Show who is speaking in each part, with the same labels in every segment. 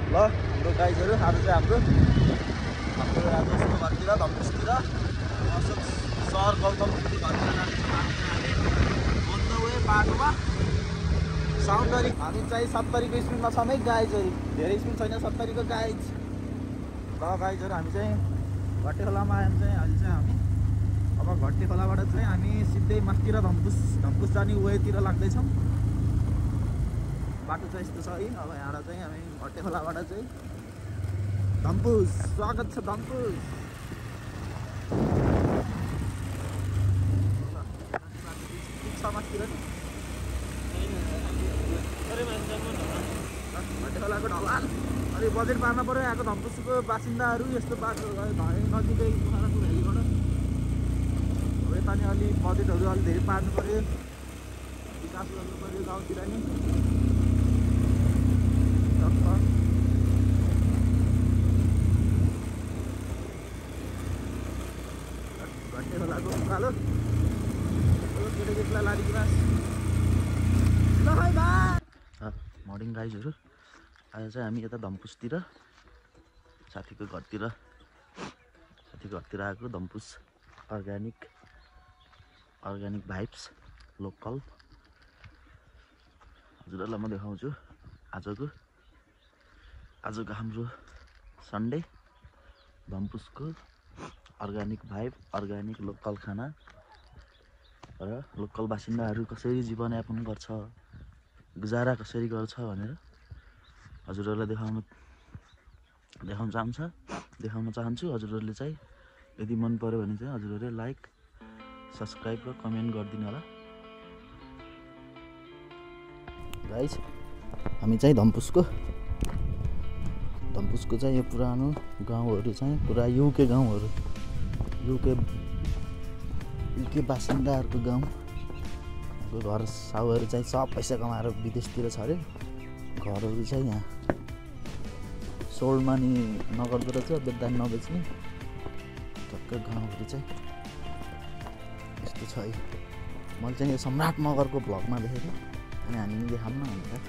Speaker 1: ल हाम्रो गाइजहरू आज चाहिँ हाम्रो आज उसको घरतिर धम्पुसतिर सहर गौतम बुद्धको घरतिर जाँदैछौँ बाटोमा साउन्डरी हामी चाहिँ 70को स्पिडमा छौँ है गाइजहरू धेरै स्पिड छैन 70को गाइज ल गाइजहरू हामी चाहिँ घट्टे खोलामा आयौँ चाहिँ अहिले चाहिँ हामी अब घट्टे खोलाबाट चाहिँ हामी सिधै माथितिर धम्पुस जाने वेतिर लाग्दैछौँ बाटो चाहिँ यस्तो छ है अब यहाँबाट चाहिँ हामी घट्टे खोलाबाट चाहिँ धम्पुस स्वागत छ धम्पुस घट्टे खोलाको ढलान अलि बजेट पार्न पऱ्यो यहाँको धम्पुसको बासिन्दाहरू यस्तो बाटो नजिकै कुखुराको भ्यालीबाट अब यता नि अलि बजेटहरू अलि धेरै पार्नु पऱ्यो विकास गर्नु पऱ्यो गाउँतिर नि घट्टे खोलाको उकालो केटाकेटीलाई लाडी गिलास मर्निङ गाइजहरू आज चाहिँ हामी यता धम्पुसतिर साथीको घरतिर आएको धम्पुस अर्ग्यानिक भाइब्स लोकल हजुरहरूलाई म देखाउँछु आजको हाम्रो सन्डे धम्पुसको अर्ग्यानिक भाइब अर्ग्यानिक लोकल खाना र लोकल बासिन्दाहरू कसरी जीवनयापन गर्छ गुजारा कसरी गर्छ भनेर हजुरहरूलाई देखाउन चाहन्छु हजुरहरूले चाहिँ यदि मन पर्यो भने चाहिँ हजुरहरूले लाइक सब्सक्राइब र कमेन्ट गरिदिनु होला गाइज हामी चाहिँ धम्पुसको चाहिँ यो पुरानो गाउँहरू चाहिँ पुरा युके गाउँहरू युके बासिन्दाहरूको गाउँ घर साउहरू चाहिँ सब पैसा कमाएर विदेशतिर छ अरे घरहरू चाहिँ यहाँ सोल्डमा नि नगर्दो रहेछ बेच्दा नि नबेच्ने टक्कै गाउँहरू चाहिँ यस्तो छ है मैले चाहिँ यो सम्राट मगरको भ्लगमा देखेको अनि हामी देखाउँ न भनेर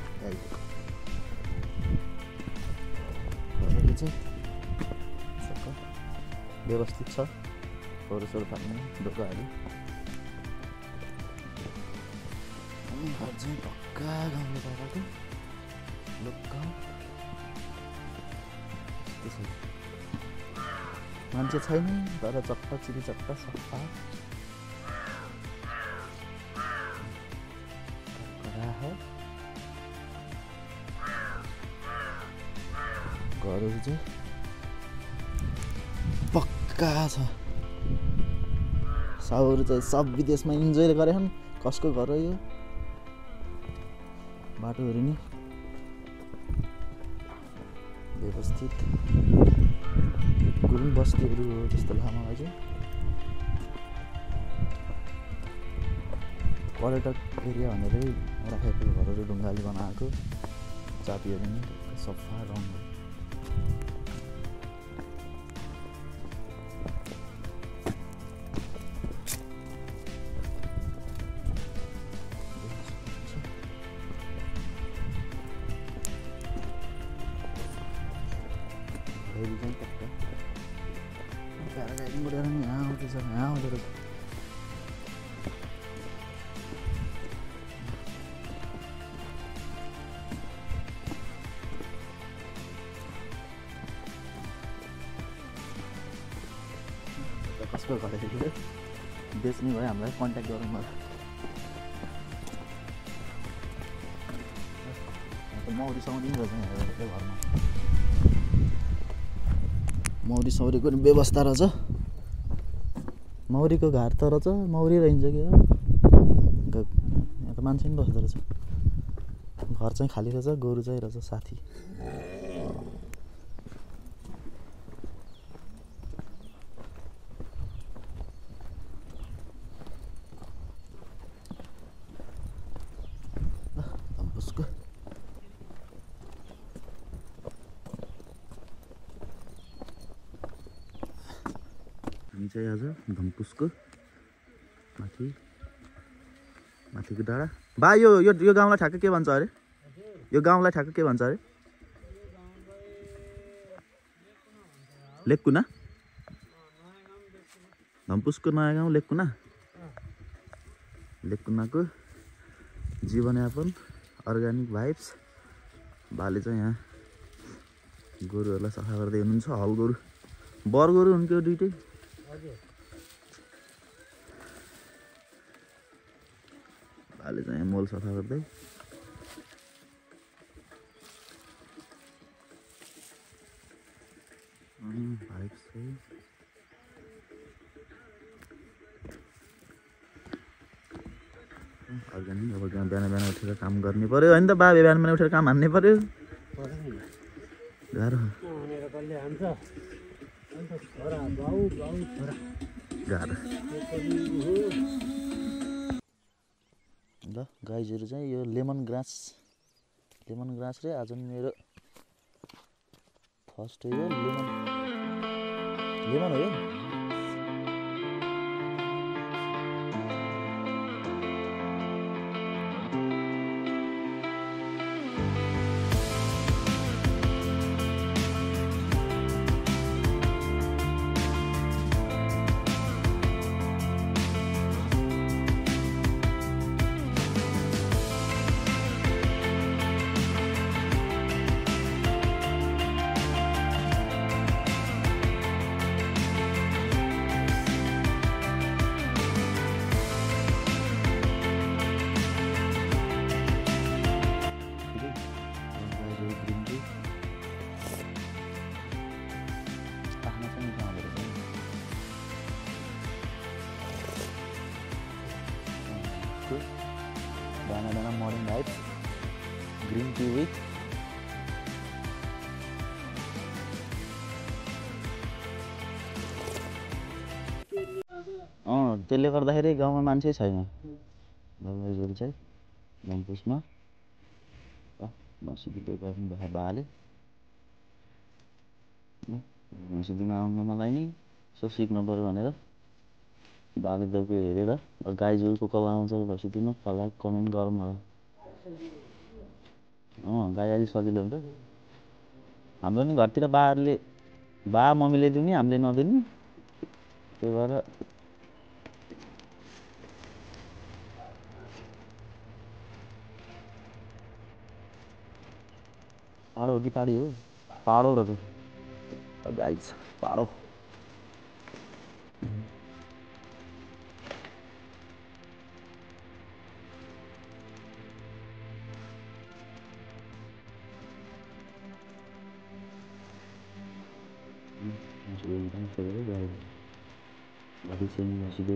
Speaker 1: घरहरू चाहिँ व्यवस्थित छ सोर फाल्ने ढोकाहरू घर चाहिँ पक्का गाउँले पाएको लोकल मान्छे छैन तर चट्टा चिरी चट्टा सफा घरहरू चाहिँ पक्का छ साउहरू चाहिँ सब विदेशमा इन्जोय गरेछन् कसको घर हो यो बाटोहरू नि व्यवस्थित गुरुङ बस्तीहरू हो जस्तो लाग्छ मलाई चाहिँ पर्यटक एरिया भनेरै राखेको घरहरू ढुङ्गाले बनाएको चापीहरू नि सफा रङ कसको घरदेखि बेच्ने भयो हामीलाई कन्ट्याक्ट गरौँ मलाई मौरी सौरी रहेछ घरमा मौरी सौरीको नि व्यवस्था रहेछ मौरीको घाट त रहेछ मौरी रहन्छ कि यहाँ त मान्छे पनि बस्दो रहेछ घर चाहिँ खाली रहेछ गोरु चाहिँ रहेछ साथी हामी चाहिँ आज धम्पुसको माथिको डाँडा बा यो गाउँलाई ठ्याक्कै के भन्छ अरे यो गाउँलाई ठ्याक्कै के भन्छ अरे लेकुना धम्पुसको नयाँ गाउँ लेकुना लेकुनाको जीवनयापन अर्ग्यानिक भाइब्स बाले चाहिँ यहाँ गोरुहरूलाई सफा गर्दै हुनुहुन्छ हल गोरु बर गोरु हुन्थ्यो दुइटै बाले चाहिँ यहाँ मल सफा गर्दै भाइब्स चाहिँ अर्ग्यानिक अब बिहान बिहान उठेर काम गर्ने पर्यो होइन त बाबे बिहान बिहान उठेर काम हान्ने पर्यो गाह्रो गाह्रो ल गाइजहरू चाहिँ यो लेमन ग्रास रे आज मेरो फर्स्ट हो यो लेमन हो यो Banana morning vibes, green tea with त्यसले गर्दाखेरि गाउँमा मान्छे छैन बाबाजहरू चाहिँ घमपुसमा मसिदिको पनि बाले मसिदिमा आउनु मलाई नि यसो सिक्नु पऱ्यो भनेर बाले दर्को हेरेर गाईजोरको कल आउँछ भसिदिनु कला कमेन्ट गरौँ होला गाई अलिक सजिलो हुन्छ हाम्रो नि घरतिर बाहरूले बा मम्मीले दिउने हामीले नदिने त्यही भएर पाडो हो कि पाडी हो पाडो र गाई छ पाडो घरि चाहिँ मसिदो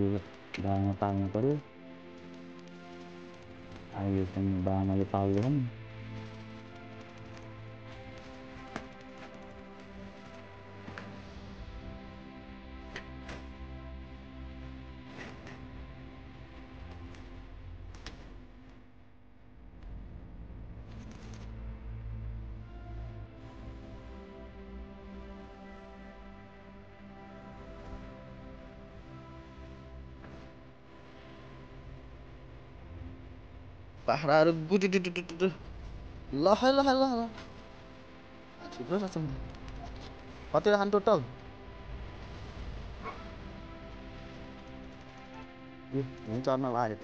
Speaker 1: बामा पाल्नु पऱ्यो अहिले चाहिँ बामाले पाल्दैन पाखराहरू गुटुटुटुटु ल थुप्रो रहेछ कतिवटा खानु टोटल चर्न लाग्यो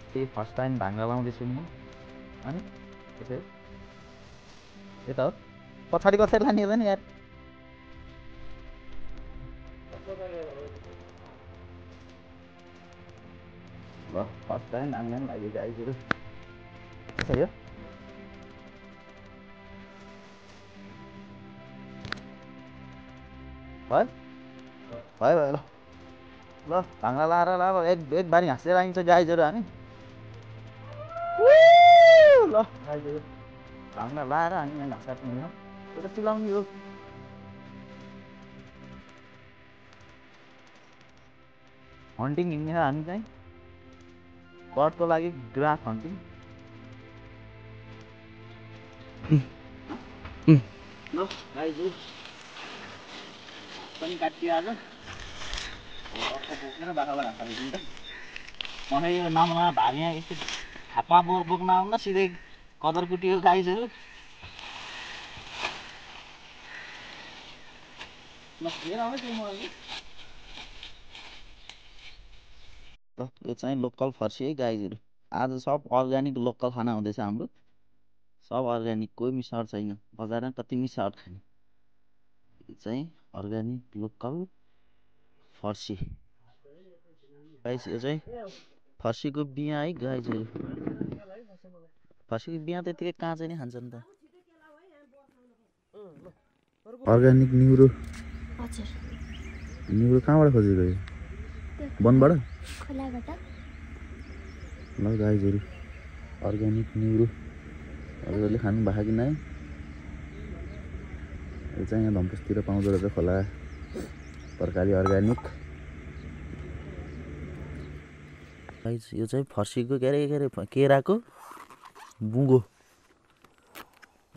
Speaker 1: त्यही फर्स्ट टाइम भाङ्गा लाउँदैछु म अनि यता हो पछाडि कसरी लाने हुँदैन यार ल फर्स्ट टाइम भाङ्गा पनि लाग्यो गाईहरू यो भयो ल ल भाङ्गा लाएर ल एक बारी हाँसेर आइन्छ गाईहरू हामी ल गाईहरू भाङ्गा लाएर हामी यहाँ घाँस काट्नु एउटा चिलाउने हो हन्टिङ हिँड्ने हामी चाहिँ बर्डको लागि ग्रास हन्टिङ ल गाईहरू पनि काटियो आज बोकेर बाख्राबाट हाँस काटिदिन्छ मलाई यो नम्बर भारी यहाँ एकछिन थापा बोक्न आउन सिधै कदरकुटीको गाइजहरू यो चाहिँ लोकल फर्सी है गाइजहरू। आज सब अर्ग्यानिक लोकल खाना हुँदैछ हाम्रो। सब अर्ग्यानिक, कोही मिसावट छैन। बजारमा कति मिसावट खाने। यो चाहिँ अर्ग्यानिक लोकल फर्सी गाइस। यो चाहिँ फर्सीको बिहा है गाइजहरू। फर्सीको बिहा त्यतिकै काँचै नै खान्छ नि त। अर्ग्यानिक न्युरो कहाँबाट खोजेको यो? वनबाट? ल गाइजहरू, अर्ग्यानिक न्युरो हजुरहरूले खानु भएको कि नै? यो चाहिँ यहाँ धम्पुसतिर पाउँदो रहेछ खोला तरकारी अर्ग्यानिक। गाइज यो चाहिँ फर्सीको के अरे केराको बुङ्गो।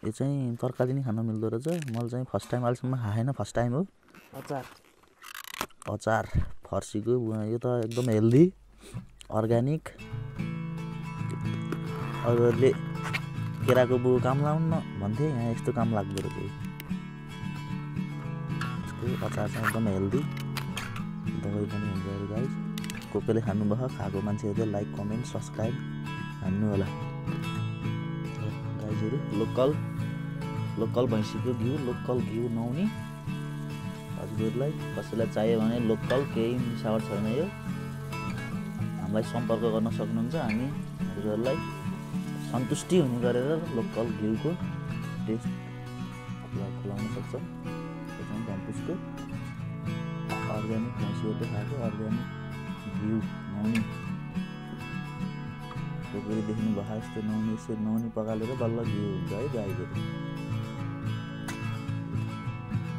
Speaker 1: यो चाहिँ तरकारी नै खान मिल्दो रहेछ। मैले चाहिँ फर्स्ट टाइम अहिलेसम्म खाएन, फर्स्ट टाइम हो। अचार फर्सीको यो त एकदम हेल्दी अर्ग्यानिक। अरूहरूले केराको बुङ्गो काम लाउनु भन्थे, यहाँ यस्तो काम लाग्दो रहेछ। यसको अचार चाहिँ एकदम हेल्दी, दबाई पनि हुन्छ अरे गाइज। कोहीले खानुभयो, खाएको मान्छेहरूले लाइक कमेन्ट सब्सक्राइब हान्नु होला गाइजहरू। लोकल भैँसीको घिउ, लोकल घिउ नुहाउने हजुरहरूलाई कसैलाई चाहियो भने लोकल, केही मिसावट छैन। यो हामीलाई सम्पर्क गर्न सक्नुहुन्छ। हामी हजुरहरूलाई सन्तुष्टि हुने गरेर लोकल घिउको टेस्ट खुलाउन सक्छौँ। यो चाहिँ धम्पुसको अर्ग्यानिक भैँसीहरूले खाएको अर्ग्यानिक घिउ नुहाउने। कोहीले देख्नु भयो यस्तो नुहाउने, यसो नुहाउने पकालेर बल्ल घिउ हुन्छ है गाईहरू।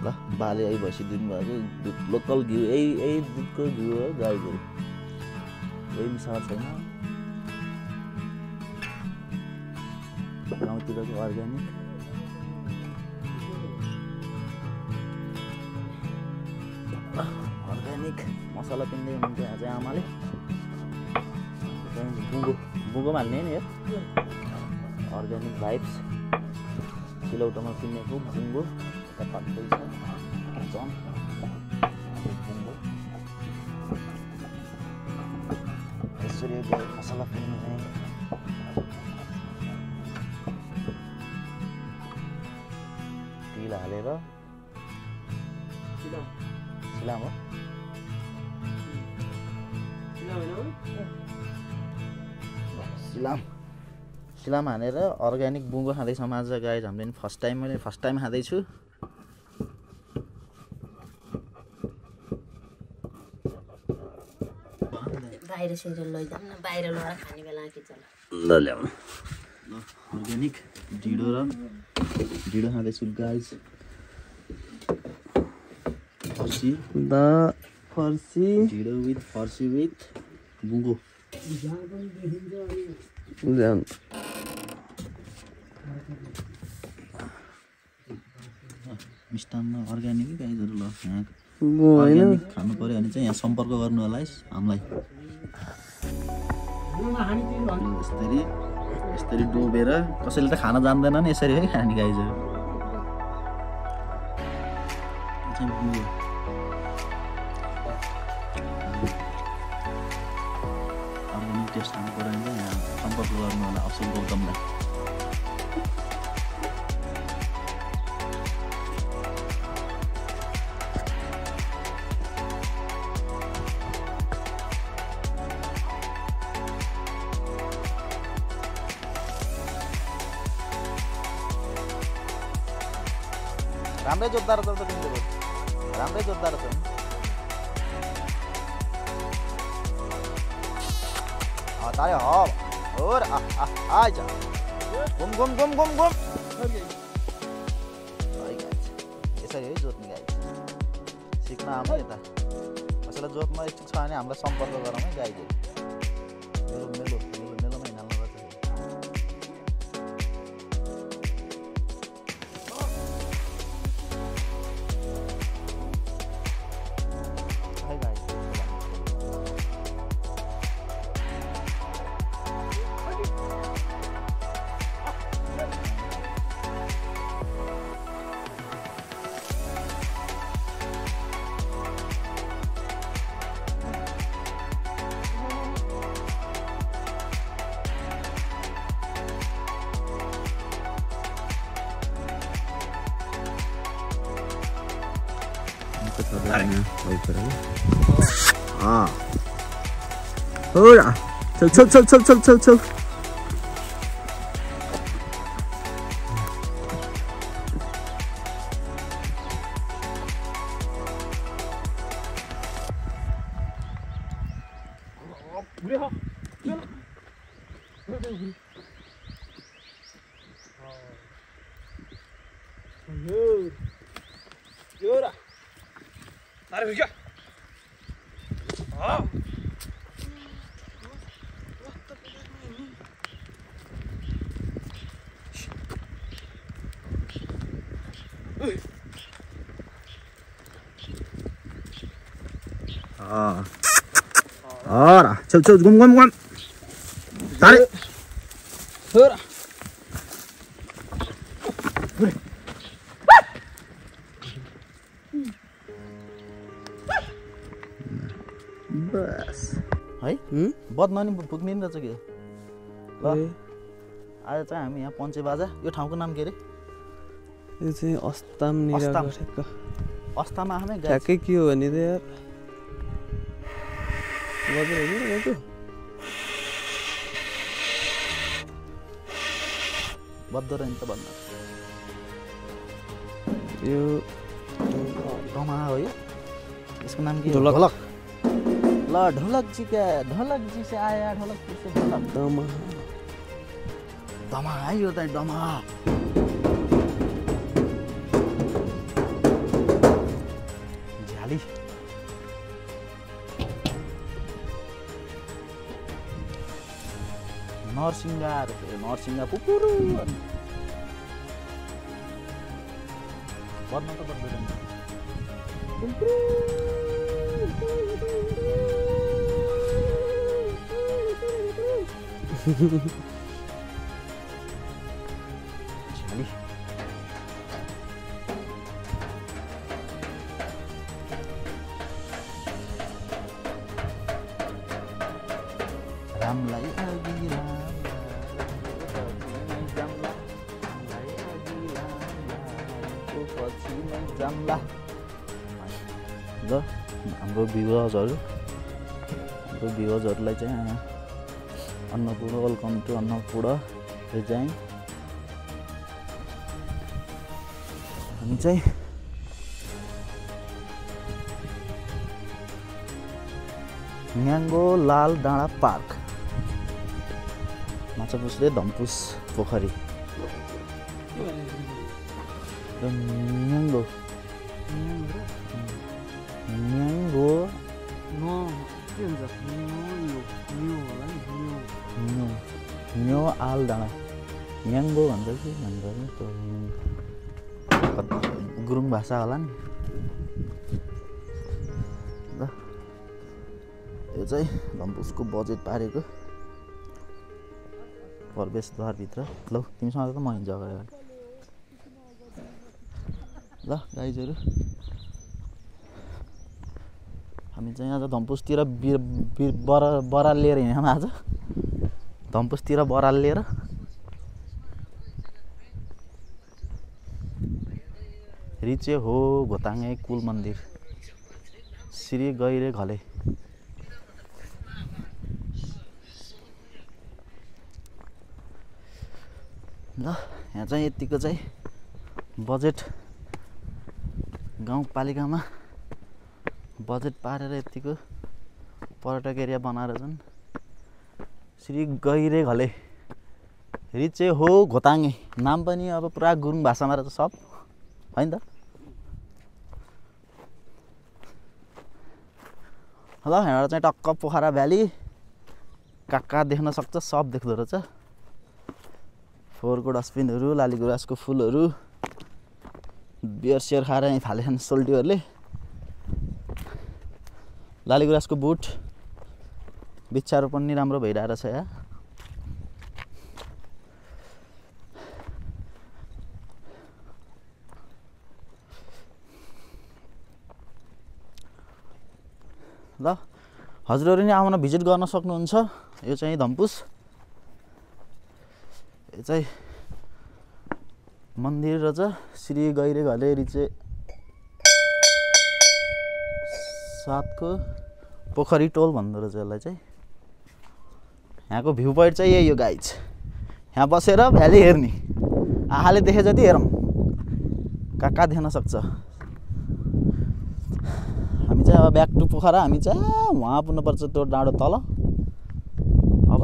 Speaker 1: ल बाले है भैँसी दिनुभएको लोकल घिउ, यही दुधको घिउ हो गाईहरू, यही मिसावट छैन। गाउँतिरको अर्ग्यानिक मसला पिन्दै हुनुहुन्थ्यो आज आमाले। बुङ्गोमा हाल्ने नि यो अर्ग्यानिक भाइब्स। सिलौटोमा पिन्नेको बुङ्गो यता पाक्दैछ झन् बुङ्गो। यसरी मसला पिन्ने तिल हालेर सिलाम हो, सिलाम हानेर अर्ग्यानिक बुङ्गो खाँदैछौँ आज गाइज। हामीले नि फर्स्ट टाइम खाँदैछु।
Speaker 2: बाहिर सिरियल लैजाउँ न, बाहिर लगेर खाने बेला के चल
Speaker 1: ल ल्याउनु। अर्ग्यानिक ढिँडो खाँदैछु गाइज। फर्सी ढिँडो विथ फर्सी विथ बुङ्गो। मिष्टान्न अर्ग्यानिक गाइजहरू। ल यहाँ अर्ग्यानिक खानु पऱ्यो भने चाहिँ यहाँ सम्पर्क गर्नु होला है हामीलाई। यसरी डुबेर कसैले त खान जान्दैन नि, यसरी है खाने गाइजहरू। अर्ग्यानिक टेस्ट खानु पऱ्यो भने यहाँ सम्पर्क गर्नु होला असल गौतमलाई। राम्रै जोत्दा रहेछ त तिमीले, राम्रै जोत्दा रहेछ। तारे और आइजा घुम यसरी है जोत्ने गाई सिक्न आउनु यता। कसैलाई जोत्न इच्छुक छ भने हामीलाई सम्पर्क गरौँ है गाईले। मेलोमा हिँड्नु पर्छ। टक्क छ हो चल चल चल चल चल चल चल चल चल घुम घुम घुम तारे बस है बदमानी पुग्ने नि रहेछ के ल आज चाहिँ हामी यहाँ पञ्चे बाजा यो ठाउँको नाम के रे
Speaker 3: यो चाहिँ अस्ताम निरा
Speaker 1: अस्तामा आफै
Speaker 3: ठ्याक्कै के हो भने त यार बजार होइन गएको
Speaker 1: बद्दो रहेछ त भन्नु
Speaker 3: यो
Speaker 1: दमा हो यो यसको नाम के
Speaker 3: ढोलक
Speaker 1: ल ढोलक जी क्या ढोलक जी से आया ढोलक जी से ढोलक
Speaker 3: दमा
Speaker 1: दमा है यो चाहिँ दमा झ्याली नरसिंगा पुपुरु बद्न त बद्दैन झ्याली रामलाई अघि जाम्ला ल हाम्रो भ्युवर्सहरूलाई चाहिँ अन्नपूर्ण वेलकम टु अन्नपूर्ण चाहिँ हामी चाहिँ न्याङ्गो लाल डाँडा पार्क माछापुछ्रे धम्पुस पोखरी न्याङ्गो न्यो आल डाँडा न्याङ्गो भन्छ कि भन्छ त्यो गुरुङ भाषा होला नि ल यो चाहिँ धम्पुसको बजेट पारेको प्रवेशद्वारभित्र ल तिमीसँग त म हिँड्छु अगाडि ल गाइजहरू हामी चाहिँ आज धम्पुसतिर बराल लिएर हिँड्यौँ आज धम्पुसतिर बराल लिएर रिचे हो घोताङे कुल मन्दिर श्री गैरे घले ल यहाँ चाहिँ यतिको चाहिँ बजेट गाउँपालिकामा बजेट पारेर यतिको पर्यटक एरिया बनाएर छन् श्री गैरे घले रिचे हो घोताङे नाम पनि अब पुरा गुरुङ भाषामा रहेछ सब होइन त ल यहाँबाट चाहिँ टक्क पोखरा भ्याली कहाँ देख्न सक्छ सब देख्दो रहेछ फोहोरको डस्टबिनहरू लालीगुराँसको फुलहरू बियर सियर खाएर यहीँ थालेछन् सोल्टीहरूले लालीगुराँसको बुट वृक्षारोपण नि राम्रो भइरहेको छ यहाँ ल हजुरहरू नि आउन भिजिट गर्न सक्नुहुन्छ यो चाहिँ धम्पुस यो चाहिँ मन्दिर रहेछ श्री गैरे घले रिचे साथको पोखरी टोल भन्दो रहेछ यसलाई चाहिँ। यहाँको भ्यू पोइन्ट चाहिँ यही हो गाइज। यहाँ बसेर भ्याली हेर्ने, आँखाले देखे जति हेरौँ, कहाँ देख्न सक्छ। हामी चाहिँ अब ब्याक टु पोखरा। हामी चाहिँ वहाँ पुग्नुपर्छ त्यो डाँडो तल। अब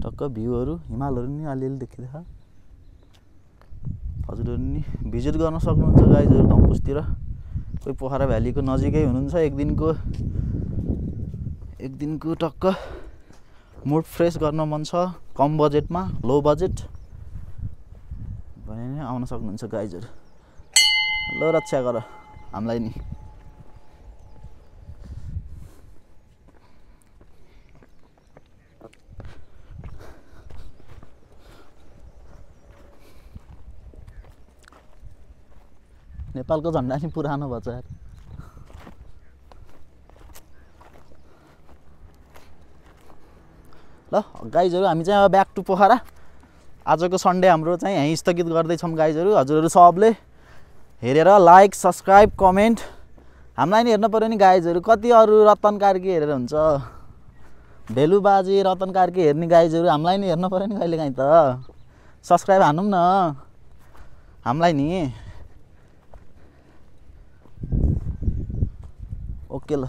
Speaker 1: टक्क भ्यूहरू हिमालहरू नि अलिअलि देखिँदैछ। हजुरहरू नि भिजिट गर्न सक्नुहुन्छ गाइजहरू धम्पुसतिर। कोही पोखरा भ्यालीको नजिकै हुनुहुन्छ, एक दिनको टक्क मुड फ्रेस गर्न मन छ, कम बजेटमा, लो बजेट भने नि आउन सक्नुहुन्छ गाइजहरू। ल रक्षा गर हामीलाई नि। नेपालको झन्डा नि पुरानो भएछ यार। ल गाइजहरू हामी चाहिँ अब ब्याक टु पोखरा। आजको सन्डे हाम्रो चाहिँ यहीँ स्थगित गर्दैछौँ गाइजहरू। हजुरहरू सबले हेरेर लाइक, सब्सक्राइब, कमेन्ट हामीलाई नि हेर्नु पऱ्यो नि गाइजहरू। कति अरू रतन कार्की हेरेर हुन्छ, भेलु बाजे रतन कार्की हेर्ने गाइजहरू। हामीलाई नि हेर्नु पऱ्यो नि कहिलेकाहीँ त। सब्सक्राइब हानौँ न हामीलाई नि। ओके ल।